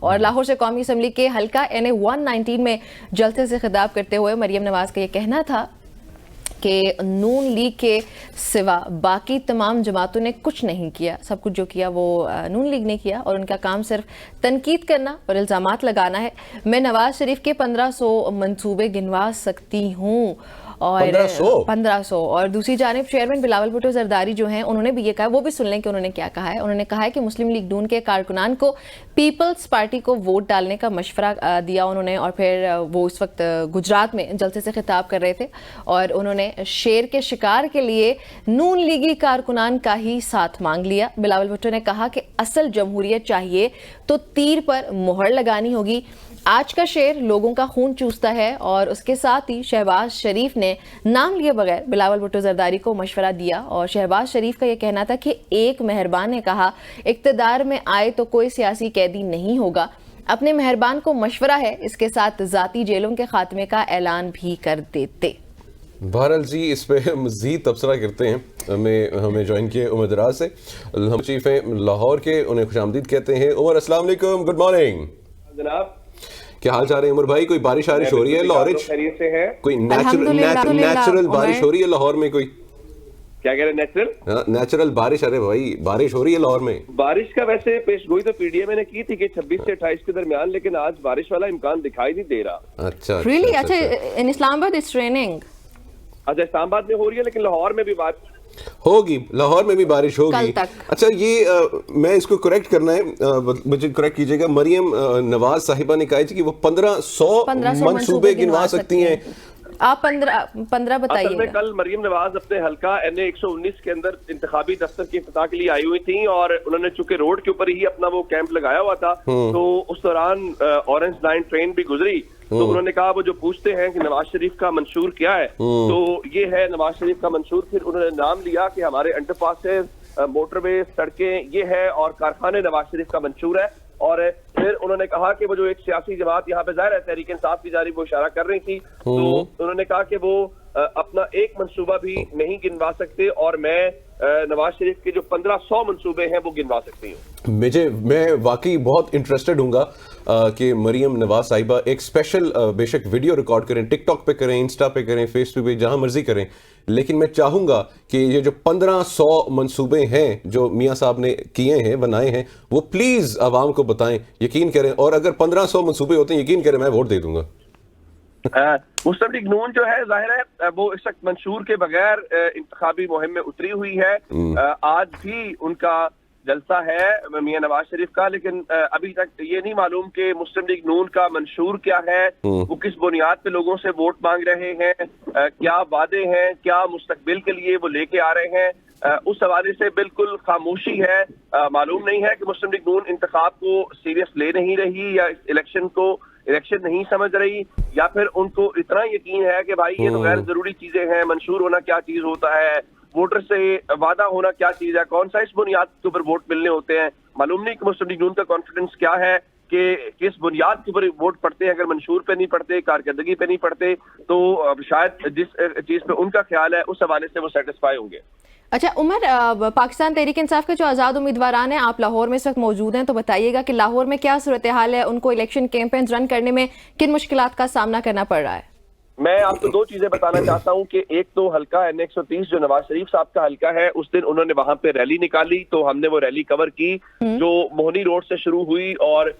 और लाहौर से कौमी असम्बली के हल्का NA 119 में जलसे से खिताब करते हुए मरियम नवाज का ये कहना था कि नून लीग के सिवा बाकी तमाम जमातों ने कुछ नहीं किया, सब कुछ जो किया वो नून लीग ने किया और उनका काम सिर्फ तनकीद करना और इल्ज़ामात लगाना है। मैं नवाज शरीफ के 1500 मंसूबे गिनवा सकती हूँ और 1500 और दूसरी जानिब चेयरमैन बिलावल भुट्टो जरदारी जो हैं उन्होंने भी ये कहा, वो भी सुन लें कि उन्होंने क्या कहा है। उन्होंने कहा है कि मुस्लिम लीग नून के कारकुनान को पीपल्स पार्टी को वोट डालने का मशवरा दिया उन्होंने और फिर वो इस वक्त गुजरात में जलसे से खिताब कर रहे थे और उन्होंने शेर के शिकार के लिए नून लीगी कारकुनान का ही साथ मांग लिया। बिलावल भुट्टो ने कहा कि असल जमहूरियत चाहिए तो तीर पर मोहर लगानी होगी। आज का शेर लोगों का खून चूसता है और उसके साथ ही शहबाज शरीफ ने नाम लिए बगैर बिलावल भुट्टो जरदारी को मशवरा दिया और शहबाज शरीफ का यह कहना था कि एक मेहरबान ने कहा इक्तदार में आए तो कोई सियासी कैदी नहीं होगा, अपने मेहरबान को मशवरा है, इसके साथ जाती जेलों के खात्मे का ऐलान भी कर देते। बहरहाल जी इस पे मजीद तबसरा करते हैं हमें ज्वाइन किए उमर दराज से, हम चीफ हैं लाहौर के, उन्हें खुशामदीद कहते हैं। उमर अस्सलाम वालेकुम, गुड मॉर्निंग जनाब, क्या हाल चाल है उमर भाई? कोई बारिश हो रही है लाहौर? कोई नेचुरल बारिश हो रही है लाहौर में? कोई क्या कह रहे हैं? नेचुरल बारिश? अरे भाई बारिश हो रही है लाहौर में? बारिश का वैसे पेशगोई तो पीडीएम ने की थी कि 26 से 28 के दरमियान, लेकिन आज बारिश वाला इम्कान दिखाई नहीं दे रहा। अच्छा रियली? अच्छा, इन इस्लामाबाद इट्स रेनिंग। अच्छा, इस्लामाबाद में हो रही है, लेकिन लाहौर में भी बारिश होगी, लाहौर में भी बारिश होगी। अच्छा ये मैं इसको करेक्ट करना है, मुझे करेक्ट कीजिएगा। मरियम नवाज साहिबा ने कहा कि वो 1500 मंसूबे गिनवा सकती हैं। आप 15 बताइए। कल मरियम नवाज अपने हल्का NA 119 के अंदर इंतखाबी दफ्तर की इफ्तिताह के लिए आई हुई थी और उन्होंने चूंकि रोड के ऊपर ही अपना वो कैंप लगाया हुआ था, तो उस दौरान ऑरेंज लाइन ट्रेन भी गुजरी, तो उन्होंने कहा वो जो पूछते हैं कि नवाज शरीफ का मंशूर क्या है, तो ये है नवाज शरीफ का मंशूर। फिर उन्होंने नाम लिया कि हमारे अंडरपासेस, मोटरवे, सड़कें ये है और कारखाने नवाज शरीफ का मंशूर है। और फिर उन्होंने कहा कि वो जो एक सियासी जमात यहाँ पे जाहिर है तहरीक इंसाफ की जानिब वो इशारा कर रही थी, तो उन्होंने कहा कि वो अपना एक मंसूबा भी नहीं गिनवा सकते और मैं नवाज शरीफ के जो 1500 मंसूबे हैं वो गिनवा सकती हूँ। मैं वाकई बहुत इंटरेस्टेड हूँगा कि मरियम नवाज साहिबा एक स्पेशल बेशक वीडियो रिकॉर्ड करें, टिकटॉक पे करें, इंस्टा पे करें, फेसबुक पे, जहां मर्जी करें, लेकिन मैं चाहूंगा कि ये जो 1500 मंसूबे हैं जो मियाँ साहब ने किए हैं, बनाए हैं, वो प्लीज आवाम को बताएं, यकीन करें। और अगर 1500 मंसूबे होते हैं, यकीन करें मैं वोट दे दूंगा। मुस्लिम लीग नून जो है जाहिर है वो इस वक्त मंशूर के बगैर इंतखाबी मुहिम में उतरी हुई है। आज भी उनका जलसा है मियां नवाज शरीफ का, लेकिन अभी तक ये नहीं मालूम कि मुस्लिम लीग नून का मंशूर क्या है, वो किस बुनियाद पे लोगों से वोट मांग रहे हैं, क्या वादे हैं, क्या मुस्तकबिल के लिए वो लेके आ रहे हैं। उस हवाले से बिल्कुल खामोशी है। मालूम नहीं है कि मुस्लिम लीग नून इंतखाब को सीरियस ले नहीं रही या इलेक्शन को इलेक्शन नहीं समझ रही, या फिर उनको इतना यकीन है कि भाई ये तो गैर जरूरी चीजें हैं, मंशूर होना क्या चीज होता है, वोटर से वादा होना क्या चीज है, कौन सा इस बुनियाद के ऊपर वोट मिलने होते हैं। मालूम नहीं कि मुस्लिम लीग नून का कॉन्फिडेंस क्या है कि किस बुनियाद के ऊपर वोट पड़ते हैं। अगर मंशूर पे नहीं पड़ते, कारकर्दगी पे नहीं पड़ते, तो शायद जिस चीज पे उनका ख्याल है उस हवाले से वो सेटिस्फाई होंगे। अच्छा उमर, पाकिस्तान तहरीक इंसाफ के जो आज़ाद उम्मीदवार हैं, आप लाहौर में इस वक्त मौजूद हैं, तो बताइएगा कि लाहौर में क्या सूरत हाल है, उनको इलेक्शन कैंपेन्स रन करने में किन मुश्किलात का सामना करना पड़ रहा है? मैं आपको दो चीजें बताना चाहता हूं कि एक तो हल्का NA 130 जो नवाज शरीफ साहब का हल्का है, उस दिन उन्होंने वहां पे रैली निकाली, तो हमने वो रैली कवर की जो मोहनी रोड से शुरू हुई और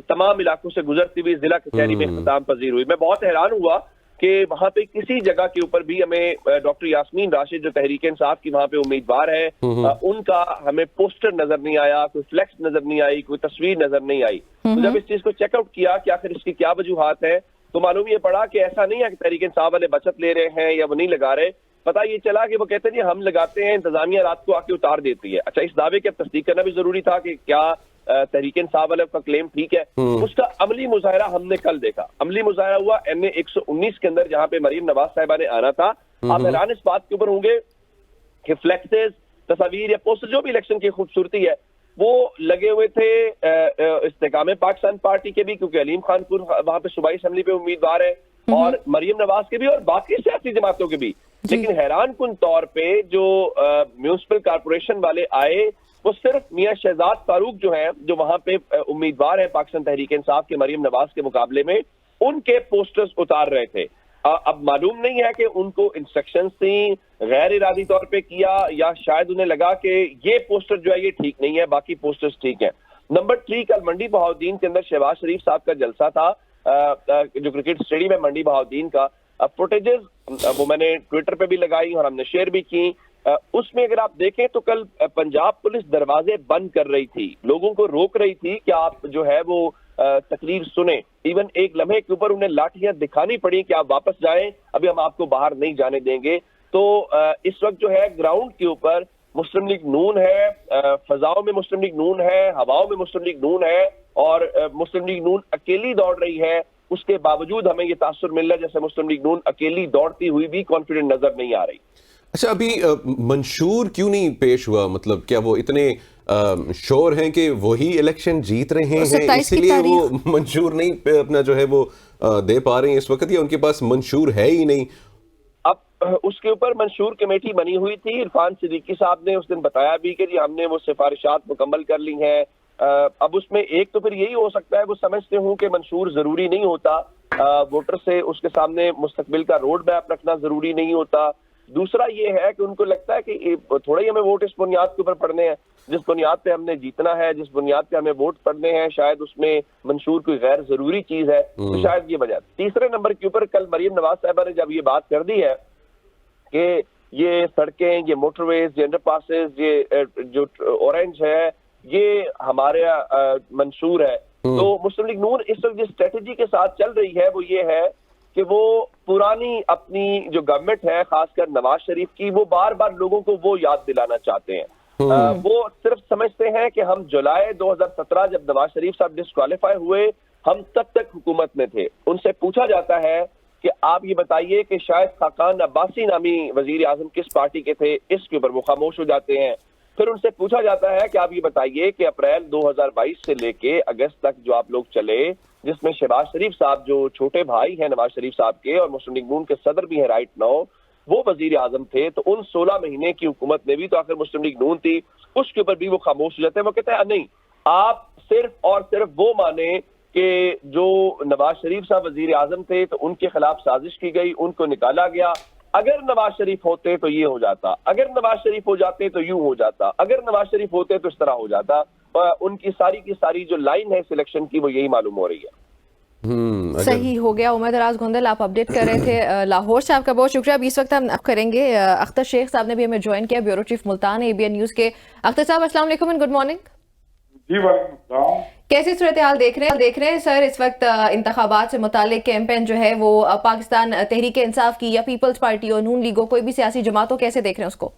तमाम इलाकों से गुजरती हुई जिला कचहरी में इख्तिताम पजीर हुई। मैं बहुत हैरान हुआ कि वहां पे किसी जगह के ऊपर भी हमें डॉक्टर यास्मीन राशिद जो तहरीक इंसाफ की वहां पे उम्मीदवार है, उनका हमें पोस्टर नजर नहीं आया, कोई फ्लेक्स नजर नहीं आई, कोई तस्वीर नजर नहीं आई। तो जब इस चीज को चेकआउट किया कि आखिर इसकी क्या वजूहात है, तो मालूम ये पड़ा कि ऐसा नहीं है कि तहरीक इंसाफ वाले बचत ले रहे हैं या वो नहीं लगा रहे। पता ये चला कि वो कहते हैं हम लगाते हैं, इंतजामिया रात को आके उतार देती है। अच्छा, इस दावे की अब तस्दीक करना भी जरूरी था कि क्या तहरीक इंसाफ वाले का क्लेम ठीक है। उसका अमली मुजाहरा हमने कल देखा। अमली मुजाहरा हुआ NA 119 के अंदर, जहां पे मरियम नवाज साहिबा ने आना था। आप हैरान इस बात के ऊपर होंगे कि फ्लेक्सेस, तस्वीर या पोस्टर जो भी इलेक्शन की खूबसूरती है वो लगे हुए थे इस्तेकाम पाकिस्तान पार्टी के भी, क्योंकि अलीम खानपुर वहां पे सूबाई असेंबली पे उम्मीदवार है, और मरियम नवाज के भी और बाकी सियासी जमातों के भी। लेकिन हैरान कुन तौर पे जो म्यूनिसिपल कारपोरेशन वाले आए वो सिर्फ मियां शहजाद फारूक जो है, जो वहां पे उम्मीदवार है पाकिस्तान तहरीक इंसाफ के मरियम नवाज के मुकाबले में, उनके पोस्टर्स उतार रहे थे। अब मालूम नहीं है कि उनको इंस्ट्रक्शंस थी, गैर इरादी तौर पे किया, या शायद उन्हें लगा कि ये पोस्टर जो है ये ठीक नहीं है, बाकी पोस्टर्स ठीक है। नंबर 3, कल मंडी बहाउद्दीन के अंदर शहबाज शरीफ साहब का जलसा था, जो क्रिकेट स्टेडियम है मंडी बहाउद्दीन का। फुटेजेस वो मैंने ट्विटर पे भी लगाई और हमने शेयर भी की। उसमें अगर आप देखें तो कल पंजाब पुलिस दरवाजे बंद कर रही थी, लोगों को रोक रही थी कि आप जो है वो तकरीर सुने। इवन एक लम्हे के ऊपर उन्हें लाठियां दिखानी पड़ी कि आप वापस जाएं, अभी हम आपको बाहर नहीं जाने देंगे। तो इस वक्त जो है ग्राउंड के ऊपर मुस्लिम लीग नून है, फजाओं में मुस्लिम लीग नून है, हवाओं में मुस्लिम लीग नून है, और मुस्लिम लीग नून अकेली दौड़ रही है। उसके बावजूद हमें ये तासुर मिल रहा है जैसे मुस्लिम लीग नून अकेली दौड़ती हुई भी कॉन्फिडेंट नजर नहीं आ रही। अच्छा, अभी मंशूर क्यों नहीं पेश हुआ? मतलब क्या वो इतने श्योर हैं कि वही इलेक्शन जीत रहे हैं, इसीलिए वो मंशूर नहीं अपना जो है वो दे पा रहे हैं इस वक्त, या उनके पास मंशूर है ही नहीं? अब उसके ऊपर मंशूर कमेटी बनी हुई थी। इरफान सिद्दीकी साहब ने उस दिन बताया भी कि जी हमने वो सिफारिशात मुकम्मल कर ली हैं। अब उसमें एक तो फिर यही हो सकता है वो समझते हूँ कि मंशूर जरूरी नहीं होता, वोटर से उसके सामने मुस्तकबिल का रोड मैप रखना जरूरी नहीं होता। दूसरा ये है कि उनको लगता है कि थोड़ा ही हमें वोट इस बुनियाद के ऊपर पढ़ने हैं, जिस बुनियाद पे हमने जीतना है, जिस बुनियाद पे हमें वोट पढ़ने हैं, शायद उसमें मंशूर कोई गैर जरूरी चीज है, तो शायद ये वजह। तीसरे नंबर के ऊपर कल मरियम नवाज साहिबा ने जब ये बात कर दी है कि ये सड़कें, ये मोटरवेज, ये अंडरपासेस, ये जो ऑरेंज है, ये हमारे मंशूर है, तो मुस्लिम लीग नून इस वक्त जिस स्ट्रेटेजी के साथ चल रही है वो ये है कि वो पुरानी अपनी जो गवर्नमेंट है, खासकर नवाज शरीफ की, वो बार बार लोगों को वो याद दिलाना चाहते हैं। वो सिर्फ समझते हैं कि हम जुलाई 2017 जब नवाज शरीफ साहब डिस्क्वालीफाई हुए, हम तब तक हुकूमत में थे। उनसे पूछा जाता है कि आप ये बताइए कि शायद खाकान अब्बासी नामी वजीर आजम किस पार्टी के थे, इसके ऊपर वो खामोश हो जाते हैं। फिर उनसे पूछा जाता है कि आप ये बताइए कि अप्रैल 2022 से लेके अगस्त तक जो आप लोग चले, जिसमें शहबाज शरीफ साहब जो छोटे भाई हैं नवाज शरीफ साहब के और मुस्लिम लीग नून के सदर भी हैं राइट नाउ, वो वजीर आजम थे, तो उन 16 महीने की हुकूमत में भी तो आखिर मुस्लिम लीग नून थी, उसके ऊपर भी वो खामोश हो जाते हैं। वो कहते हैं नहीं, आप सिर्फ और सिर्फ वो माने कि जो नवाज शरीफ साहब वजीर आजम थे तो उनके खिलाफ साजिश की गई, उनको निकाला गया। अगर नवाज शरीफ होते तो ये हो जाता, अगर नवाज शरीफ हो जाते तो यूं हो जाता, अगर नवाज शरीफ होते तो इस तरह हो जाता। उनकी सारी की सारी जो लाइन है सिलेक्शन की वो यही मालूम हो रही है। सही हो गया। उमर दराज गोंदल आप अपडेट कर रहे थे लाहौर से, आपका बहुत शुक्रिया। अब इस वक्त हम अब करेंगे अख्तर शेख साहब ने भी हमें ज्वाइन किया, bureau chief Multan ABN news के। अख्तर साहब अस्सलाम वालेकुम एंड गुड मॉर्निंग। जी वालेकुम सलाम। कैसी सूरत हाल देख रहे हैं सर इस वक्त इंतखाबात से मुतालिक कैंपेन जो है वो पाकिस्तान तहरीक इंसाफ की या पीपल्स पार्टी और नून लीगो कोई भी सियासी जमातों, कैसे देख रहे हैं उसको?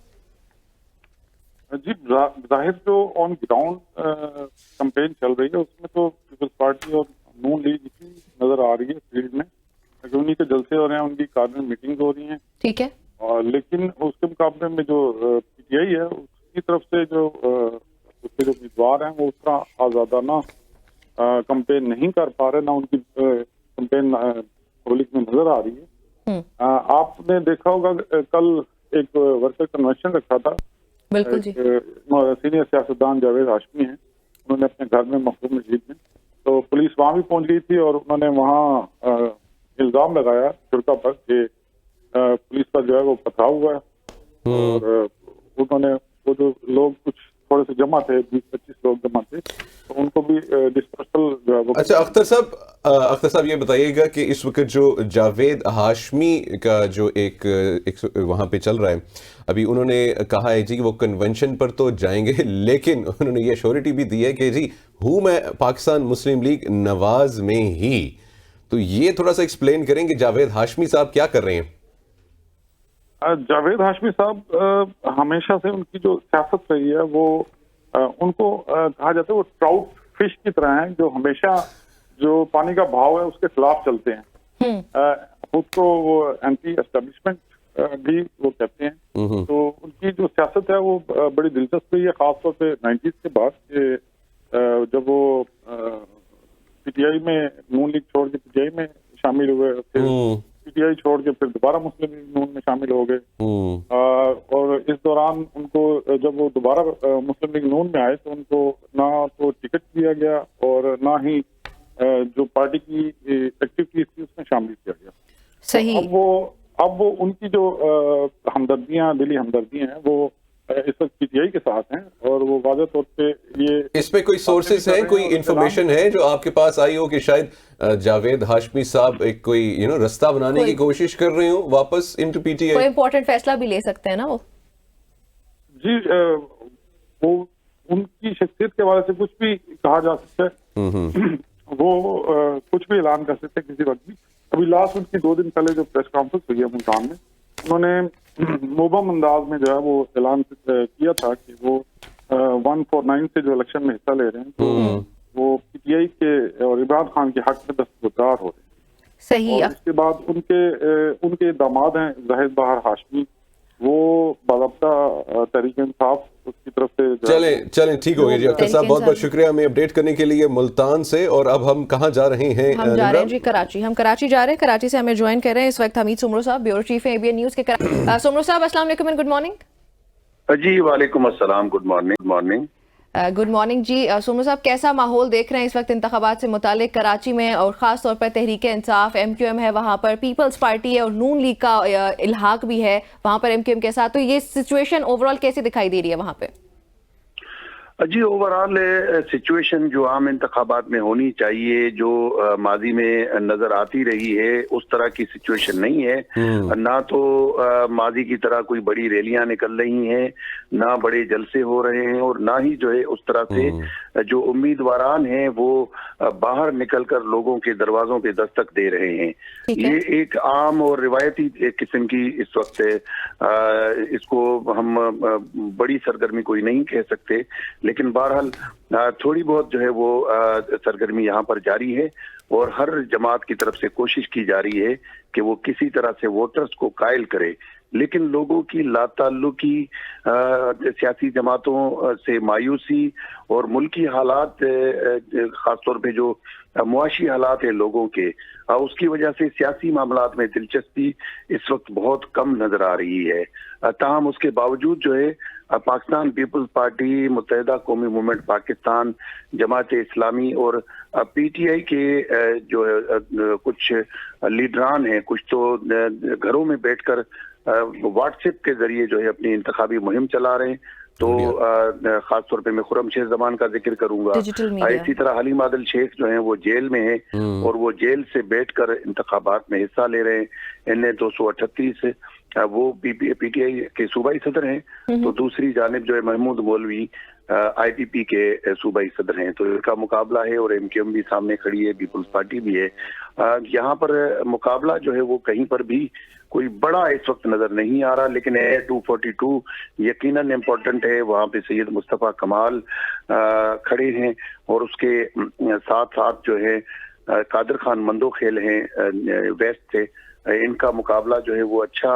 जी जाहिर जो ऑन ग्राउंड कैंपेन चल रही है उसमें तो पीपल्स पार्टी और नून लीग की नजर आ रही है फील्ड में, क्योंकि उन्हीं के जलसे हो रहे हैं, उनकी कैबिनेट मीटिंग हो रही है। ठीक है। और लेकिन उसके मुकाबले में जो PTI है उसकी तरफ से जो उसके जो उम्मीदवार हैं वो उसका आजादाना कैंपेन नहीं कर पा रहे, ना उनकी कैंपेन पब्लिक में नजर आ रही है। आपने देखा होगा कल एक वर्कर कन्वेंशन रखा था, बिल्कुल जी। सीनियर सियासतदान जावेद हाशमी हैं, उन्होंने अपने घर में मखदूम मस्जिद में, तो पुलिस वहां भी पहुंच गई थी और उन्होंने वहां इल्जाम लगाया शुरका पर कि पुलिस पर जो है वो पथराव हुआ है। और उन्होंने वो जो लोग कुछ थोड़े से जमा थे, 20-25 लोग जमा थे, तो उनको भी डिस्पर्सल जो है वो। अच्छा अख्तर साहब ये बताइएगा कि इस वक्त जो जावेद हाशमी का जो एक वहां पे चल रहा है, अभी उन्होंने कहा है जी कि वो कन्वेंशन पर तो जाएंगे, लेकिन उन्होंने ये श्योरिटी भी दी है कि जी हूं मैं पाकिस्तान मुस्लिम लीग नवाज में ही। तो ये थोड़ा सा एक्सप्लेन करें कि जावेद हाशमी साहब क्या कर रहे हैं? जावेद हाशमी साहब हमेशा से उनकी जो सियासत रही है वो उनको कहा जाता है वो ट्राउट फिश की तरह हैं, जो हमेशा जो पानी का भाव है उसके खिलाफ चलते हैं। खुद को वो एंटी एस्टेब्लिशमेंट भी वो कहते हैं। तो उनकी जो सियासत है वो बड़ी दिलचस्प रही है, खासतौर पे 90s के बाद कि जब वो PTI में नून लीग छोड़ के PTI में शामिल हुए, फिर PTI छोड़ के फिर दोबारा मुस्लिम लीग नून में शामिल हो गए। और इस दौरान उनको जब वो दोबारा मुस्लिम लीग नून में आए तो उनको ना तो टिकट दिया गया और ना ही जो पार्टी की एक्टिविटीज थी उसमें शामिल किया गया। सही। अब वो उनकी जो हमदर्दियां, दिली हमदर्दियां हैं, वो इस वक्त पीटीआई के साथ हैं और वो वाज़ेह तौर पे ये इसमें कोई सोर्सेस हैं, कोई इंफॉर्मेशन है जो आपके पास आई हो कि शायद जावेद हाशमी साहब एक कोई रास्ता बनाने की कोशिश कर रहे हो वापस इनटू पीटीआई? कोई इंपॉर्टेंट फैसला भी ले सकते हैं ना वो? जी, वो उनकी शख्सियत के हवाले से कुछ भी कहा जा सकता है। वो कुछ भी ऐलान कर सकते हैं किसी वक्त भी। अभी लास्ट उनकी 2 दिन पहले जो प्रेस कॉन्फ्रेंस हुई है मुल्तान में, उन्होंने मुबहम अंदाज में जो है वो ऐलान किया था कि वो 149 से जो इलेक्शन में हिस्सा ले रहे हैं तो वो पीटीआई के और इमरान खान के हक में दस्तबरदार हो रहे हैं। सही। और इसके बाद उनके दामाद हैं जाहिद बहार हाशमी, वो बाज़ाब्ता तहरीक इंसाफ उसकी तरफ से चलें ठीक हो गया जी। अख्तर साहब बहुत बहुत शुक्रिया हमें अपडेट करने के लिए मुल्तान से। और अब हम कहाँ जा रहे हैं? हम जा रहे हैं जी कराची। हम कराची जा रहे हैं। कराची से हमें ज्वाइन कर रहे हैं इस वक्त हमीद सुमरो साहब, ब्यूरो चीफ है एबीएन न्यूज के। सुमरो साहब अस्सलाम वालेकुम एंड गुड मॉर्निंग। जी वालेकुम अस्सलाम, गुड मॉर्निंग। गुड मॉर्निंग जी। सुमरो साहब, कैसा माहौल देख रहे हैं इस वक्त इंतखाबात से मुतालिक कराची में, और खास तौर पर तहरीक इंसाफ एमक्यूएम है वहाँ पर, पीपल्स पार्टी है और नून लीग का इल्हाक भी है वहाँ पर एमक्यूएम के साथ, तो ये सिचुएशन ओवरऑल कैसी दिखाई दे रही है वहाँ पे? जी ओवरऑल सिचुएशन जो आम इंतखाबात में होनी चाहिए, जो माजी में नजर आती रही है, उस तरह की सिचुएशन नहीं है। ना तो माजी की तरह कोई बड़ी रैलियां निकल रही हैं, ना बड़े जलसे हो रहे हैं, और ना ही जो है उस तरह से जो उम्मीदवारान हैं वो बाहर निकलकर लोगों के दरवाजों पे दस्तक दे रहे हैं। ये एक आम और रिवायती किस्म की इस वक्त इसको हम बड़ी सरगर्मी कोई नहीं कह सकते, लेकिन बहरहाल थोड़ी बहुत जो है वो सरगर्मी यहाँ पर जारी है और हर जमात की तरफ से कोशिश की जा रही है कि वो किसी तरह से वोटर्स को कायल करे। लेकिन लोगों की लाताल्लुकी, सियासी जमातों से मायूसी और मुल्की हालात, खासतौर पे जो मुआशी हालात है लोगों के, उसकी वजह से सियासी मामलात में दिलचस्पी इस वक्त बहुत कम नजर आ रही है। ताहम उसके बावजूद जो है पाकिस्तान पीपल्स पार्टी, मुत्तहिदा कौमी मूवमेंट पाकिस्तान, जमात इस्लामी और पीटीआई के जो है कुछ लीडरान हैं, कुछ तो घरों में बैठकर व्हाट्सएप के जरिए जो है अपनी इंतखाबी मुहिम चला रहे हैं। तो खास तौर पे मैं खुर्रम शेख जमान का जिक्र करूंगा। इसी तरह हलीम आदिल शेख जो हैं वो जेल में हैं और वो जेल से बैठकर इंतखाबात में हिस्सा ले रहे हैं। NA 238 वो पीटीआई के सूबाई सदर हैं, तो दूसरी जानिब जो है महमूद मौलवी IPP के सूबाई सदर हैं। तो इनका मुकाबला है और MQM भी सामने खड़ी है, पीपल्स पार्टी भी है। यहाँ पर मुकाबला जो है वो कहीं पर भी कोई बड़ा इस वक्त नजर नहीं आ रहा, लेकिन A242 यकीनन इम्पोर्टेंट है। वहाँ पे सैयद मुस्तफ़ा कमाल खड़े हैं और उसके साथ साथ जो है कादर खान मंदोखेल हैं वेस्ट से। इनका मुकाबला जो है वो अच्छा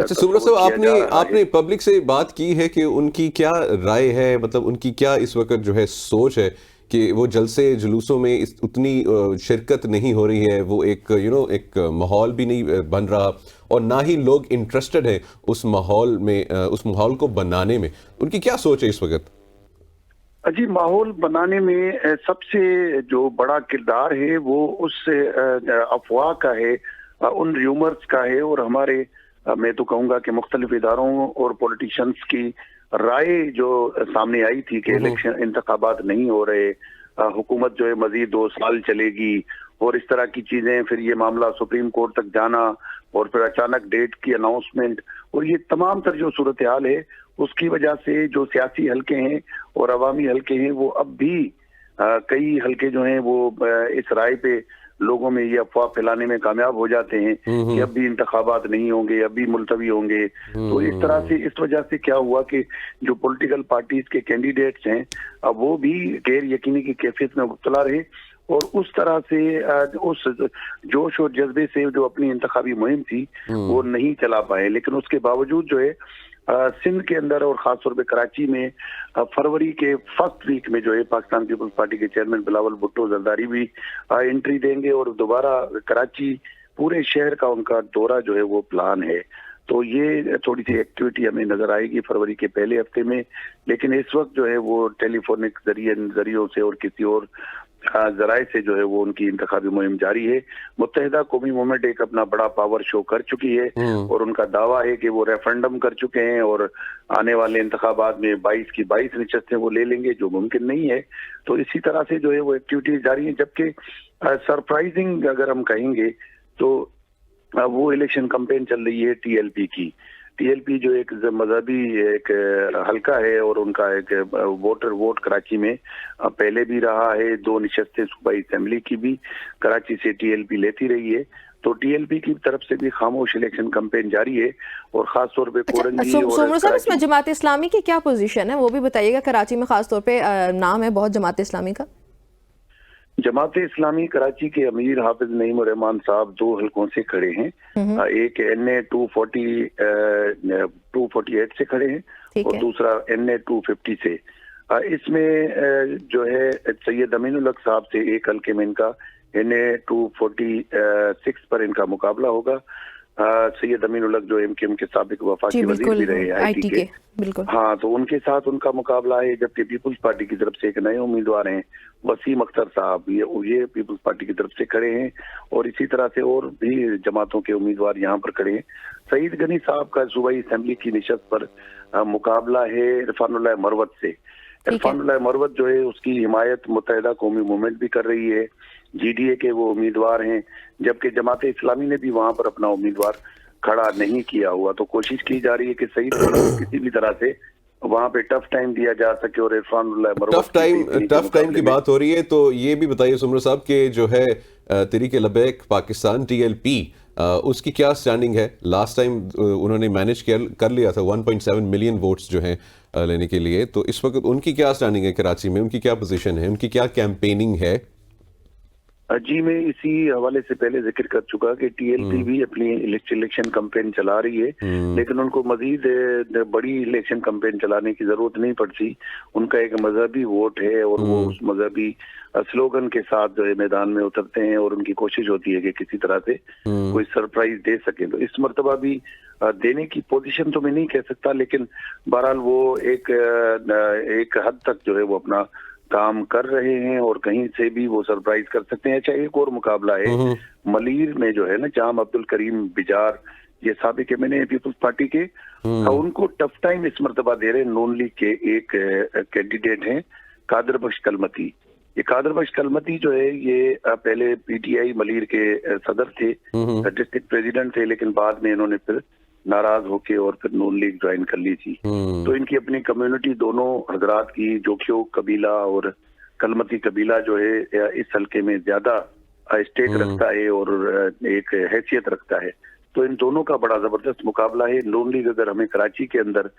सुमरो साहब, आपने पब्लिक से बात की है कि उनकी क्या राय है, मतलब उनकी क्या इस वक्त जो है सोच है कि वो जलसे जुलूसों में उतनी शिरकत नहीं हो रही है, वो एक माहौल भी नहीं बन रहा और ना ही लोग इंटरेस्टेड हैं उस माहौल में, उस माहौल को बनाने में, उनकी क्या सोच है इस वक्त? जी माहौल बनाने में सबसे जो बड़ा किरदार है वो उस अफवाह का है, उन र्यूमर्स का है, और हमारे मैं तो कहूँगा कि मुख्तलिफ इदारों और पॉलिटिशियंस की राय जो सामने आई थी कि इलेक्शन इंतखाबात नहीं हो रहे, हुकूमत जो है मजीद 2 साल चलेगी और इस तरह की चीजें, फिर ये मामला सुप्रीम कोर्ट तक जाना और फिर अचानक डेट की अनाउंसमेंट, और ये तमाम तर जो सूरत हाल है उसकी वजह से जो सियासी हलके हैं और अवामी हलके हैं वो अब भी कई हलके जो हैं वो इस राय पे लोगों में ये अफवाह फैलाने में कामयाब हो जाते हैं कि अब भी इंतखाबात नहीं होंगे, अब भी मुलतवी होंगे। तो इस तरह से इस वजह से क्या हुआ कि जो पॉलिटिकल पार्टीज के कैंडिडेट्स हैं अब वो भी गैर यकीनी की कैफियत में मुब्तला रहे और उस तरह से उस जोश और जज्बे से जो अपनी इंतखाबी मुहिम थी वो नहीं चला पाए। लेकिन उसके बावजूद जो है सिंध के अंदर और खासतौर पे कराची में फरवरी के फर्स्ट वीक में जो है पाकिस्तान पीपल्स पार्टी के चेयरमैन बिलावल भुट्टो जरदारी भी एंट्री देंगे और दोबारा कराची पूरे शहर का उनका दौरा जो है वो प्लान है। तो ये थोड़ी सी एक्टिविटी हमें नजर आएगी फरवरी के पहले हफ्ते में। लेकिन इस वक्त जो है वो टेलीफोनिक जरियों से और किसी और जराए से जो है वो उनकी इंतखाबी मुहिम जारी है। मुत्तहिदा कौमी मूवमेंट एक अपना बड़ा पावर शो कर चुकी है और उनका दावा है कि वो रेफरेंडम कर चुके हैं और आने वाले इंतखाबात में 22 की 22 नशस्तें वो ले लेंगे, जो मुमकिन नहीं है। तो इसी तरह से जो है वो एक्टिविटीज जारी है। जबकि सरप्राइजिंग अगर हम कहेंगे तो वो इलेक्शन कैंपेन चल रही है टीएलपी की। टीएलपी जो एक मजहबी एक हलका है और उनका एक वोट कराची में पहले भी रहा है। 2 नशस्तें सूबाई असेंबली की भी कराची से टीएलपी लेती रही है। तो टीएलपी की तरफ से भी खामोश इलेक्शन कैंपेन जारी है और खास तौर पे कोरंजी और सोमर साहब, इसमें जमात इस्लामी की क्या पोजीशन है वो भी बताइएगा। कराची में खास तौर पे नाम है बहुत जमात इस्लामी का। जमात इस्लामी कराची के अमीर हाफिज नईम उर रहमान साहब 2 हलकों से खड़े हैं। एक NA 248 से खड़े हैं और दूसरा NA 250 से। इसमें जो है सैयद अमीनुल हक साहब से एक हल्के में इनका NA 246 पर इनका मुकाबला होगा। सैयद अमीनुल हक जो MKM के साबिक वफाकी वजीर भी रहे IT के, बिल्कुल हाँ, तो उनके साथ उनका मुकाबला है। जबकि पीपुल्स पार्टी की तरफ से एक नए उम्मीदवार हैं वसीम अख्तर साहब, ये पीपुल्स पार्टी की तरफ से खड़े हैं और इसी तरह से और भी जमातों के उम्मीदवार यहाँ पर खड़े हैं। सईद गनी साहब का सूबाई असेंबली की निशस्त पर मुकाबला है इरफानुल्लाह मरवत से। इरफानुल्लाह मरवत जो है उसकी हिमायत मुत्तहिदा कौमी मूवमेंट भी कर रही है, GDA के वो उम्मीदवार हैं। जबकि जमात इस्लामी ने भी वहां पर अपना उम्मीदवार खड़ा नहीं किया हुआ। तो कोशिश की जा रही है कि सईद किसी भी तरह से वहां पे टफ टाइम दिया जा सके और इरफानुल्लाह मरवत टफ टाइम की बात हो रही है। तो ये भी बताइए सुमर साहब के जो है तहरीक लबैक पाकिस्तान TLP उसकी क्या स्टैंडिंग है? लास्ट टाइम उन्होंने मैनेज कर लिया था 1.7 मिलियन वोट्स जो हैं लेने के लिए। तो इस वक्त उनकी क्या स्टैंडिंग है कराची में? उनकी क्या पोजीशन है? उनकी क्या कैंपेनिंग है? जी, मैं इसी हवाले से पहले जिक्र कर चुका कि TLP भी अपनी इलेक्शन कैंपेन चला रही है, लेकिन उनको मजीद बड़ी इलेक्शन कैंपेन चलाने की जरूरत नहीं पड़ती। उनका एक मजहबी वोट है और वो उस मजहबी स्लोगन के साथ जो है मैदान में उतरते हैं और उनकी कोशिश होती है कि किसी तरह से कोई सरप्राइज दे सके। तो इस मर्तबा भी देने की पोजीशन तो मैं नहीं कह सकता, लेकिन बहरहाल वो एक हद तक जो है वो अपना काम कर रहे हैं और कहीं से भी वो सरप्राइज कर सकते हैं। अच्छा, एक और मुकाबला है मलीर में जो है ना, जाम अब्दुल करीम बिजार, ये साबिक MNA पीपुल्स पार्टी के, उनको टफ टाइम इस मर्तबा दे रहे हैं नून लीग के एक कैंडिडेट हैं कादर बख्श कलमती। ये कादर बख्श कलमती जो है ये पहले PTI मलीर के सदर थे, डिस्ट्रिक्ट प्रेसिडेंट थे, लेकिन बाद में इन्होंने फिर नाराज होके और फिर नून लीग ज्वाइन कर ली थी। तो इनकी अपनी कम्युनिटी दोनों हजरात की, जोखियो कबीला और कलमती कबीला जो है इस हल्के में ज्यादा स्टेक रखता है और एक हैसियत रखता है। तो इन दोनों का बड़ा जबरदस्त मुकाबला है। नून लीग अगर हमें कराची के अंदर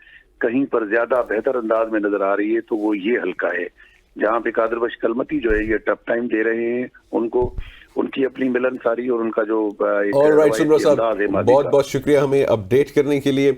कहीं पर ज्यादा बेहतर अंदाज में नजर आ रही है तो वो ये हल्का है, जहाँ पे कादर बख्श कलमती जो है ये टफ टाइम दे रहे हैं उनको। उनकी अपनी मिलनसारी और उनका जो बहुत बहुत शुक्रिया हमें अपडेट करने के लिए।